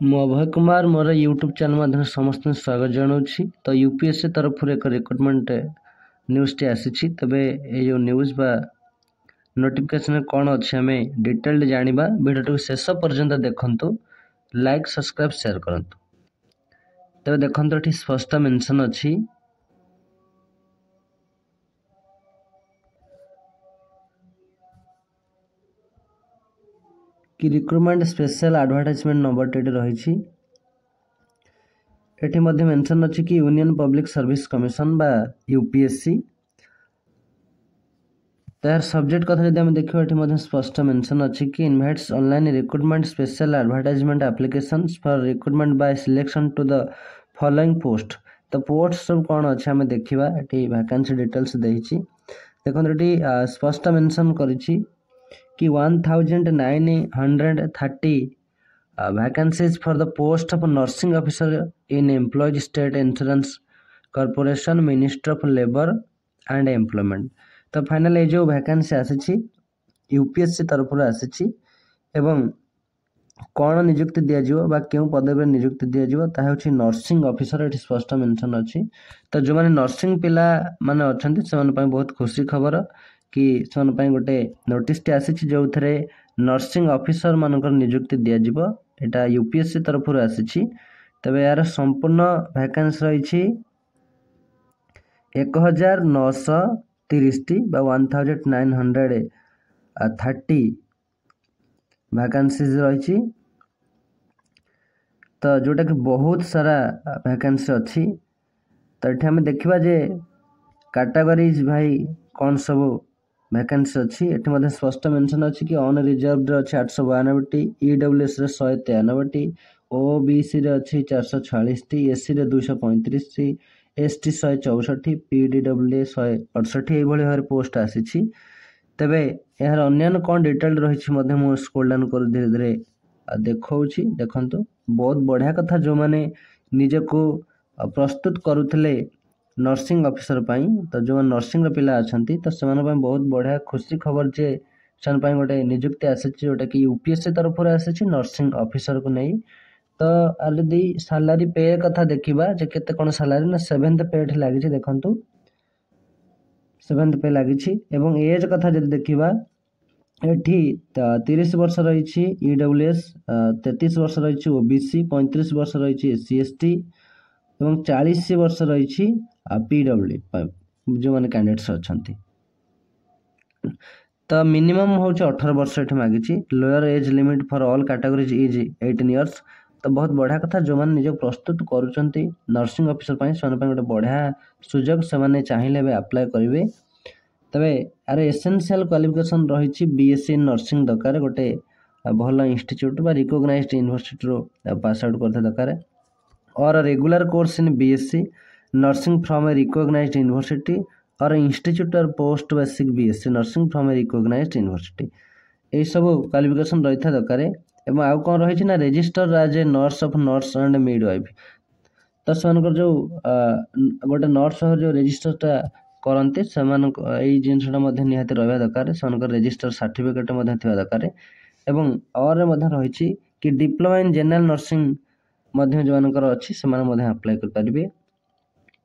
ମୁଁ ଅଭୟ କୁମାର ମୋର YouTube channel ମାଧ୍ୟମରେ ସମସ୍ତଙ୍କୁ ସ୍ୱାଗତ ଜଣାଉଛି। ତ ୟୁପିଏସ୍ସି ତରଫରୁ ଏକ ରିକ୍ରୁଟମେଣ୍ଟ ନ୍ୟୁଜ୍ଟି ଆସିଛି। ତେବେ ଏଇ ଯେଉଁ ନ୍ୟୁଜ୍ ବା ନୋଟିଫିକେସନ୍ରେ କ'ଣ ଅଛି ଆମେ ଡିଟେଲ୍ଡ ଜାଣିବା। ଭିଡ଼ିଓଟିକୁ ଶେଷ ପର୍ଯ୍ୟନ୍ତ ଦେଖନ୍ତୁ, ଲାଇକ୍ ସବସ୍କ୍ରାଇବ୍ ସେୟାର କରନ୍ତୁ। ତେବେ ଦେଖନ୍ତୁ ଏଠି ସ୍ପଷ୍ଟ ମେନସନ୍ ଅଛି कि रिक्रुटमेंट स्पेशल एडवर्टाइजमेंट नंबर टी रही। एटी मध्य मेंशन अच्छी कि यूनियन पब्लिक सर्विस कमिशन बा यूपीएससी तार सब्जेक्ट कथा जब आम देखा ये स्पष्ट मेंशन अच्छी कि invites online recruitment special advertisement applications for recruitment by selection to the following post. तो पोस्ट सब कौन अच्छे आम देखा ये वैकेंसी डिटेल्स देती। देखो ये स्पष्ट मेंशन करी कि 1930 vacancies for the post of nursing officer in employed state insurance corporation ministry of labor and employment। तो फाइनल ये जो वैकेंसी आसी यूपीएससी तरफ आसी एवं कौन नियुक्ति दिज्व बा क्यों पदवी नियुक्ति दिज्व ताहूँ नर्सिंग ऑफिसर ये स्पष्ट मेंशन अच्छी। तो जो मैंने नर्सिंग पिला माने अच्छा से बहुत खुशी खबर कि से गोटे नोटिस टी आसी जो थे नर्सिंग ऑफिसर मानक नियुक्ति दिज्व। यहाँ यूपीएससी तरफ आसी। तबे यार संपूर्ण वैकेंसी रही 1930 बा 1930 वैकेंसीज रही। तो जोटा कि बहुत सारा वैकेंसी अच्छी। तो ये आम देखा जे कैटेगरीज भाई कौन सब वैकेंसी अच्छी। ये स्पष्ट मेंशन अच्छी कि अन रिजर्व अच्छी 892, ईडब्ल्यूएस 193, ओबीसी अच्छी 446, एससी 235, एसटी 164, पीडब्ल्यूए 168 ये भाव पोस्ट आसी। तेबे यार अन्य कौन डिटेल रही स्क्रोल डाउन कर धीरे धीरे देखी। देखंतु बहुत बढ़िया कथा जो मैंने निजको प्रस्तुत करुले नर्सिंग ऑफिसर पाई। तो जो नर्सिंग पिला अच्छा तो से बहुत बढ़िया खुशी खबर जे से गोटे नियुक्ति आसी जोटा कि यूपीएससी तरफ आसी नर्सिंग ऑफिसर को नहीं। तो यदि सैलरी पे कथा देखा जे केते कौन सैलरी ना 7th पे लगी। देखंतु 7th पे लगी। एवं एज कथा जब देखा एठी 30 वर्ष रही ईडब्ल्यूएस, 33 वर्ष रही ओबीसी, 35 वर्ष रही एससी एसटी एवं 40 वर्ष रही पीडब्ल्यू जो मैंने कैंडिडेट्स अच्छा। तो मिनिमम हूँ 18 वर्ष ये मागी। Lower age limit for all categories is 18 years. तो बहुत बढ़िया कथा जो मैंने निज प्रस्तुत करुँच नर्सिंग ऑफिसर से गोटे बढ़िया सुजोग से चाहिए अप्लाई करेंगे। तबे यार एसेंशियल क्वालिफिकेशन रही बीएससी इन नर्सिंग दरकार गोटे भल इंस्टीट्यूट बा रिकॉग्नाइज्ड यूनिवर्सिटी पास आउट करते दरकार और regular course in BSc nursing from a recognised university or institute or post basic BSc nursing from a recognised university यही सब क्वालिफिकेशन रही था दरकार। एवं आउ कौन रही ना register as a nurse of nurse and midwife. तो से जो गोटे नर्स जो रजिस्टरटा करते से जिनसा निहाती रहा दरकार से रजिस्टर सर्टिफिकेट दरकार। एवं और रही कि डिप्लोमा इन जनरल नर्सिंग जो अच्छी से अप्लाई करेंगे।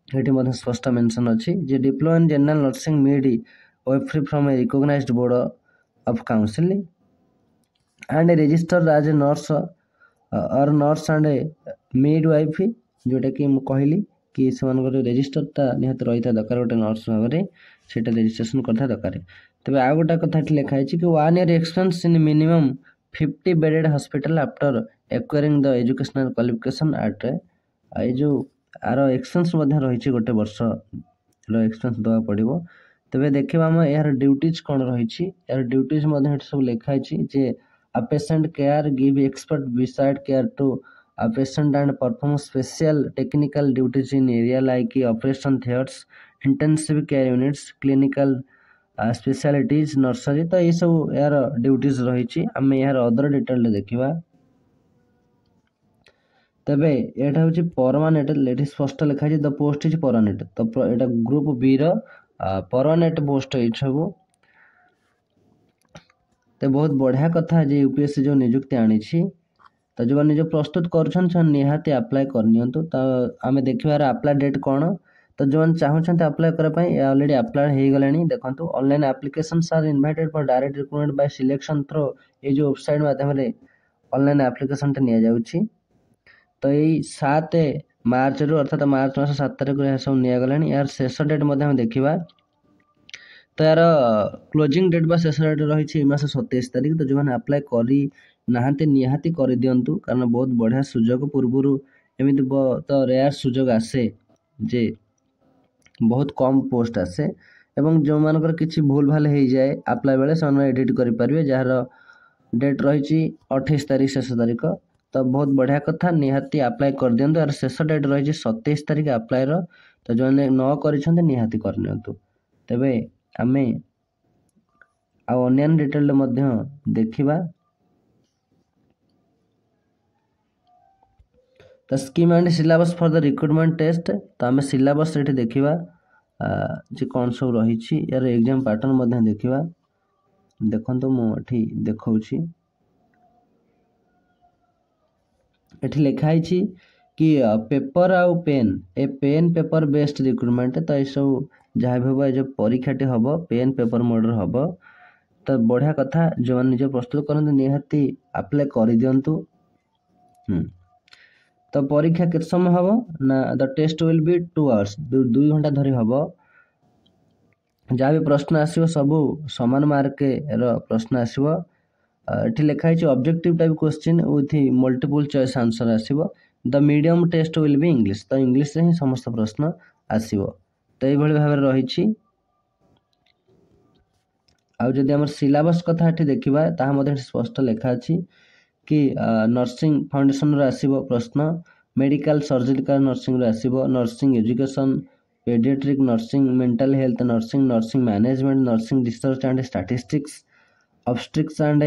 ये स्पष्ट मेंशन अच्छी जे diploma in general nursing midwifery from a recognised board of council and register as a nurse और नर्स एंड मिड वाइफ जोटा कि कहली कि से रजिस्टरटा निहाती रही था दरकार गोटे नर्स भाव में से रजिस्ट्रेशन करता दरकार। तेज आउ गोटे कथा लिखाई कि 1 year experience in minimum 50 bedded hospital after acquiring the educational qualification एट ये जो आर एक्सपीरियंस रही गोटे वर्ष एक्सपीरियंस देवा पड़ो। तेज देखा आम यार ड्यूटीज कौन रही यार ड्यूटीज सब लिखाई जे आ patient care give expert beside care to a patient and perform special technical duties in area like operation theatres, intensive care units, clinical specialties, nursery। तो ये सब यार ड्यूटीज रही आम यार अदर डिटेल देखा। तेबे यहाँ हूँ परमानेंट ये स्पष्ट लिखाई द पोस्ट इज परमानेंट। तो यहाँ ग्रुप बी परमानेंट पोस्ट ये सब। तो बहुत बढ़िया कथा जे यूपीएससी जो नियुक्ति आनी तो जो निज प्रस्तुत कर निहाती अप्लाई करनी। तो आम देखिए अप्लाई डेट कौन। तो जो चाहते अप्लाई करने ऑलरेडी अप्लाई हो गले। देखो online applications are invited for direct recruitment by selection through ये जो वेबसाइट माध्यम ऑनलाइन एप्लिकेशन नि जाउछि। तो यही 7 मार्च रु अर्थात मार्च मास 7 तारिख यह सब निगला। यार शेष डेट देखा तो यार क्लोजिंग डेट बा शेष डेट रही मास 27 तारिख। तो जो मैंने अप्लाई करी नाहांती निहाती कर दिंतु कारण बहुत बढ़िया सुजोग पूर्वर एमती तो रेयर सुजोग आसे जे बहुत कम पोस्ट आसे एवं जो मानकर किसी भूल भाल हो जाए अप्लाई बेले से एडिट करेंगे जार डेट रही 28 तारिख शेष तारिख। तो बहुत बढ़िया कथा निहाती अप्लाई कर दिंतु। यार शेष डेट रही 27 तारिख अप्लाई तो जो न कर निहाती करनी। तेबे आमे अन्य डिटेल देखा। तो scheme and syllabus for the recruitment test. तो आम सिलेबस ये देखा जे कौन सब रही यार एग्जाम पैटर्न देखा। देखो तो मुझे देखा ये लिखाई कि पेपर आउ पेन ए पेन पेपर बेस्ड रिक्रूटमेंट। तो ये सब जहाँ भी हम जो परीक्षाटी हम पेन पेपर मोड हम। तो बढ़िया कथा जो निज प्रस्तुत करते निहाती अप्लाई कर दिंतु। तो परीक्षा के समय हम ना the test will be 2 hours 2 घंटा धरी हम। जहाँ भी प्रश्न आसो सबू समान मार्क प्रश्न आसो। ये लिखाई objective type question with multiple choice answer आसो। The medium test will be English. तो इंग्लिश ही समस्त प्रश्न आसो। तो ये भाव रही आदि आम सिलेबस कथा देखा ताहा स्पष्ट लिखा अच्छी कि नर्सिंग फाउंडेशन आसो प्रश्न मेडिकल सर्जिकल नर्सिंग आसो nursing education paediatric nursing mental health nursing nursing management nursing research and statistics obstetrics and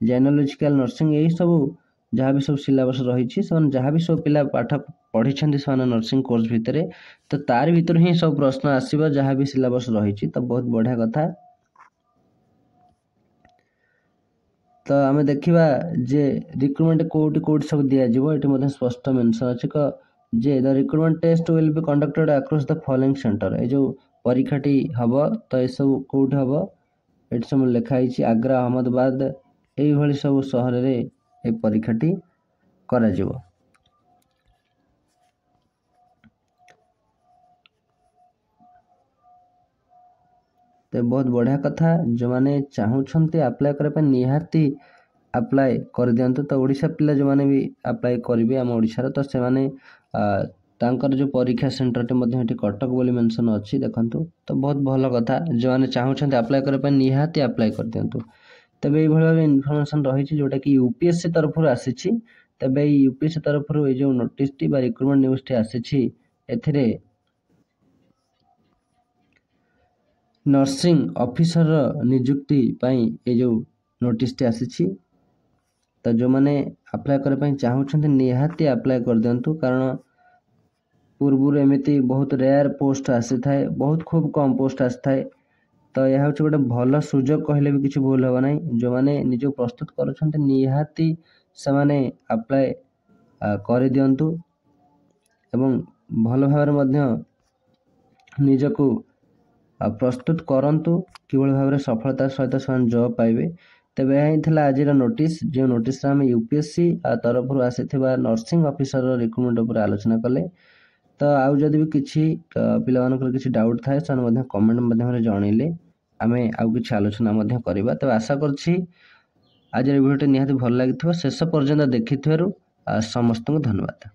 gynaecological nursing यही सब जहाँ भी सब सिलेबस रही जहाँ भी सब पिला पाठ पढ़ी से नर्सिंग कोर्स भितर। तो तार भीतर ही सब प्रश्न आसो जहाँ भी सिलेबस रही। तो बहुत बढ़िया कथा। तो आम देखा जे रिक्रूटमेंट कोटी कोटी सब दिज्व ये स्पष्ट मेंशन अच्छे जे the recruitment test will be conducted across the following centre. ये जो परीक्षाटी हम तो ये सब कौट हम ये सब लिखाई आग्रा अहमदाबाद यही सब सहर में ये परीक्षाटी करा जिवो। तो बहुत बढ़िया कथा जो मैंने चाहते अप्लाई करने निहाती अप्लाई कर दिंतु। तो ओडिशा पिला जो मैंने भी अप्लाई करेंगे आम ओडिशार तो से माने तांकर जो परीक्षा सेंटरटी ये कटक बोली मेंशन अच्छी देखंतु। तो बहुत भल कथा जो मैंने चाहते अप्लाई करने निहाती अप्लाई कर दिंतु। तब ये भाव इनफॉरमेशन रही जोटा कि यूपीएससी तरफ आसी। तब यूपीएससी तरफ ये जो notice T recruitment news T आसी एथिरे नर्सिंग ऑफिसर नियुक्ति ये जो नोटिस टी आसी। तो जो मैंने अप्लाई करने चाहते निहाती अप्लाई कर दिंतु कारण पूर्व एमती बहुत रेयर पोस्ट आसी थाए बहुत खूब कम पोस्ट आसी थाए। तो यह हूँ गोटे भल सुजोग कहले भी किसी भूल हे ना जो मैंने निज प्रस्तुत कर निहाती से माने अप्लाई कर दिंतु एवं भल भाव निजको प्रस्तुत करंतु किभଳି भाव सफलता सहित से जॉब पाइबे। तेबे यह आज नोटिस जो नोटिस आम यूपीएससी तरफ आसी नर्सिंग ऑफिसर रिक्रूटमेंट उपर आलोचना कले। तो आउ जदि भी किसी पिला किसी डाउट थाए से कमेंट माध्यम जनइले आमे आउ किसी आलोचना करवा। तो आशा करछि आज वीडियो निहाती भल लगी शेष पर्यंत देखि समस्त को धन्यवाद।